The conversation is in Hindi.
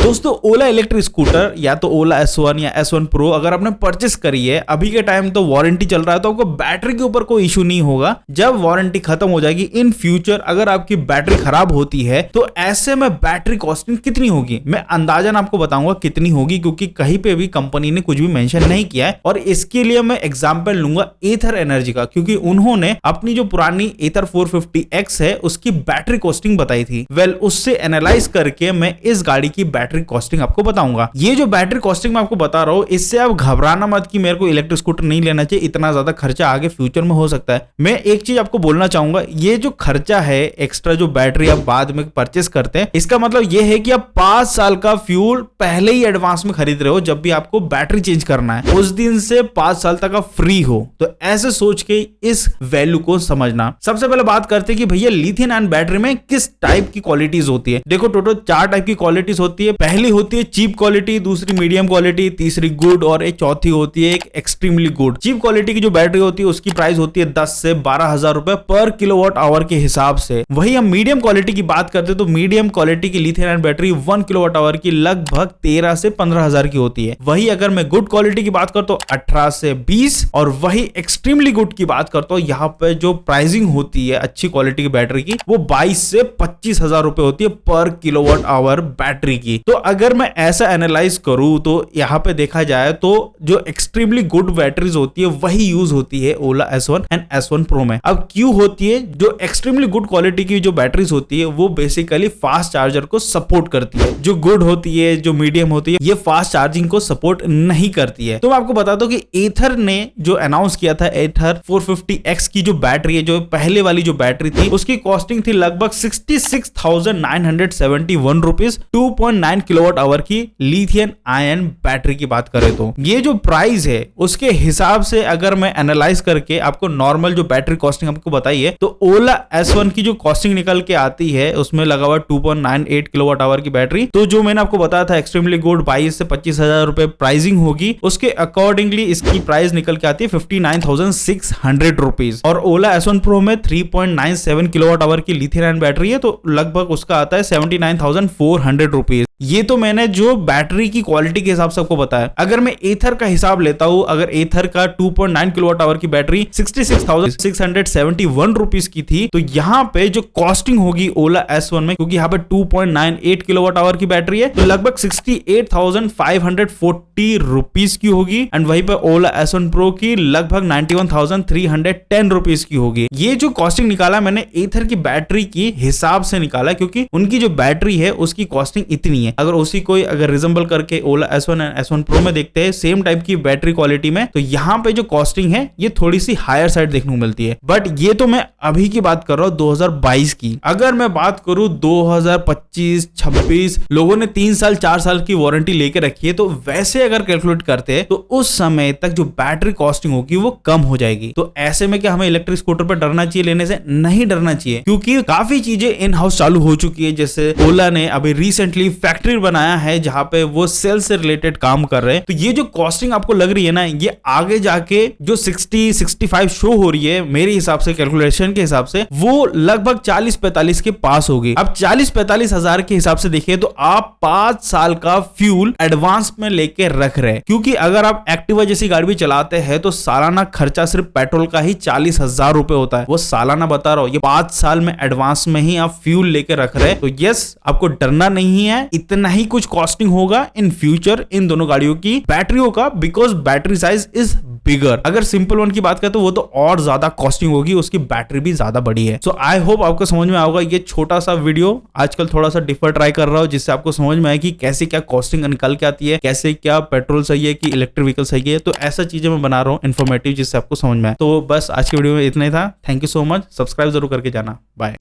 दोस्तों ओला इलेक्ट्रिक स्कूटर या तो ओला S1 या S1 प्रो अगर आपने परचेस करी है अभी के टाइम तो वारंटी चल रहा है तो आपको बैटरी के ऊपर कोई इशू नहीं होगा। जब वारंटी खत्म हो जाएगी इन फ्यूचर अगर आपकी बैटरी खराब होती है तो ऐसे में बैटरी कॉस्टिंग कितनी होगी मैं अंदाजन आपको बताऊंगा कितनी होगी, क्योंकि कहीं पे भी कंपनी ने कुछ भी मेंशन नहीं किया है। और इसके लिए मैं एग्जांपल लूंगा एथर एनर्जी का, क्योंकि उन्होंने अपनी जो पुरानी एथर 450X है उसकी बैटरी कॉस्टिंग बताई थी। उससे एनालाइज करके मैं इस गाड़ी की बैटरी कॉस्टिंग आपको बताऊंगा। ये जो बैटरी कॉस्टिंग मैं आपको बता रहा हूं इससे आप घबराना मत कि मेरे को इलेक्ट्रिक स्कूटर नहीं लेना चाहिए, इतना ज्यादा खर्चा आगे फ्यूचर में हो सकता है। मैं एक चीज आपको बोलना चाहूंगा, ये जो खर्चा है एक्स्ट्रा जो बैटरी आप बाद में परचेस करते हैं इसका मतलब ये है कि आप 5 साल का फ्यूल पहले ही एडवांस में खरीद रहे हो। जब भी आपको बैटरी चेंज करना है उस दिन से 5 साल तक आप फ्री हो, तो ऐसे सोच के इस वैल्यू को समझना। सबसे पहले बात करते हैं कि भैया लिथियम आयन बैटरी में किस टाइप की क्वालिटीज होती है। देखो टोटल 4 टाइप की क्वालिटीज होती है। पहली होती है चीप क्वालिटी, दूसरी मीडियम क्वालिटी, तीसरी गुड और एक चौथी होती है एक एक्सट्रीमली गुड। चीप क्वालिटी की जो बैटरी होती है उसकी प्राइस होती है 10 से 12,000 रुपए पर किलोवाट आवर के हिसाब से। वही हम मीडियम क्वालिटी की बात करते हैं तो मीडियम क्वालिटी की lithium ion battery 1 kilowatt hour की लगभग 13 से 15,000 की होती है। वही अगर मैं गुड क्वालिटी की बात करता हूँ 18 से 20, और वही एक्सट्रीमली गुड की बात करता हूँ यहाँ पे जो प्राइसिंग होती है अच्छी क्वालिटी की बैटरी की वो 22 से 25,000 रुपए होती है पर किलोवाट आवर बैटरी की। तो अगर मैं ऐसा एनालाइज करूं तो यहाँ पे देखा जाए तो जो एक्सट्रीमली गुड बैटरीज होती है वही यूज होती है ओला S1 एंड S1 प्रो में। अब क्यों होती है? जो एक्सट्रीमली गुड क्वालिटी की जो बैटरीज होती है वो बेसिकली फास्ट चार्जर को सपोर्ट करती है। जो गुड होती है जो मीडियम होती है ये फास्ट चार्जिंग को सपोर्ट नहीं करती है। तो मैं आपको बता दूं कि एथर ने जो अनाउंस किया था एथर 450X की जो बैटरी है, जो पहले वाली जो बैटरी थी उसकी कॉस्टिंग थी लगभग 66,971 रुपीज 2.9 किलोवाट आवर की लिथियम आयन बैटरी की बात करें तो ये जो प्राइस है उसके हिसाब से अगर मैं एनालाइज करके आपको नॉर्मल जो बैटरी कॉस्टिंग आपको बताई है तो ओला S1 की जो कॉस्टिंग निकल के आती है उसमें लगा हुआ 2.98 किलोवाट आवर की बैटरी। तो जो मैंने आपको बताया था एक्सट्रीमली गुड 22 से 25,000 रुपए प्राइसिंग होगी, उसके अकॉर्डिंगली इसकी प्राइस निकल के आती है 59,600 रुपीज। और ओला S1 प्रो में 3.97 किलोवाट आवर की लिथियम आयन बैटरी है तो लगभग उसका आता है 79,400 रुपीज। ये तो मैंने जो बैटरी की क्वालिटी के हिसाब से आपको बताया। अगर मैं एथर का हिसाब लेता हूं, अगर एथर का 2.9 किलोवाट आवर की बैटरी 66,671 रुपीज की थी तो यहाँ पे जो कॉस्टिंग होगी ओला S1 में, क्योंकि यहाँ पे 2.98 किलोवाट आवर की बैटरी है तो लगभग 68,540 रुपीज की होगी। एंड वहीं पे ओला S1 प्रो की लगभग 91,310 रुपीज की होगी। ये जो कॉस्टिंग निकाला मैंने एथर की बैटरी की हिसाब से निकाला, क्योंकि उनकी जो बैटरी है उसकी कॉस्टिंग इतनी है। अगर उसी कोई अगर रिजम्बल करके ओला S1 एंड S1 प्रो में देखते हैं सेम टाइप की बैटरी क्वालिटी में तो यहाँ पे जो कॉस्टिंग है ये थोड़ी सी हायर साइड देखने को मिलती है। बट ये तो मैं अभी की बात कर रहा हूँ 2022 की। अगर मैं बात करूं 2025 26 लोगों ने 3 साल 4 साल की वारंटी लेके रखी है तो वैसे अगर कैलकुलेट करते हैं तो उस समय तक जो बैटरी कॉस्टिंग होगी वो कम हो जाएगी। तो ऐसे में क्या हमें इलेक्ट्रिक स्कूटर पर डरना चाहिए लेने से? नहीं डरना चाहिए, क्योंकि काफी चीजें इन हाउस चालू हो चुकी है। जैसे ओला ने अभी रिसेंटली फैक्ट्री बनाया है जहां पे वो सेल से रिलेटेड काम कर रहे हैं। तो ये जो कॉस्टिंग आपको लग रही है ना ये आगे जाके जो 60-65 शो हो रही है मेरे हिसाब से कैलकुलेशन के हिसाब से वो लगभग 40-45 के पास होगी। अब 40-45 हजार के हिसाब से देखिए तो आप 5 साल का फ्यूल एडवांस में लेके रख रहे हैं, क्योंकि अगर आप एक्टिवा जैसी गाड़ी भी चलाते हैं तो सालाना खर्चा सिर्फ पेट्रोल का ही 40,000 रुपए होता है। वो सालाना बता रहा हूं, ये 5 साल में एडवांस में ही आप फ्यूल लेके रख रहे हैं। तो यस आपको डरना नहीं है, इतना ही कुछ कॉस्टिंग होगा इन फ्यूचर इन दोनों गाड़ियों की बैटरियों का, because battery size is bigger. अगर सिंपल वन की बात करें तो वो तो और ज्यादा कॉस्टिंग होगी, उसकी बैटरी भी ज्यादा बड़ी है। सो आई होप आपको समझ में आएगा। ये छोटा सा वीडियो आजकल थोड़ा सा डिफर ट्राई कर रहा हूं जिससे आपको समझ में आए कि कैसे क्या कॉस्टिंग निकल के आती है, कैसे क्या पेट्रोल सही है कि इलेक्ट्रिक व्हीकल सही है। तो ऐसा चीजें मैं बना रहा हूँ इन्फॉर्मेटिव जिससे आपको समझ में आए। तो बस आज की वीडियो में इतना ही था। Thank you so much. Subscribe जरूर करके जाना। बाय।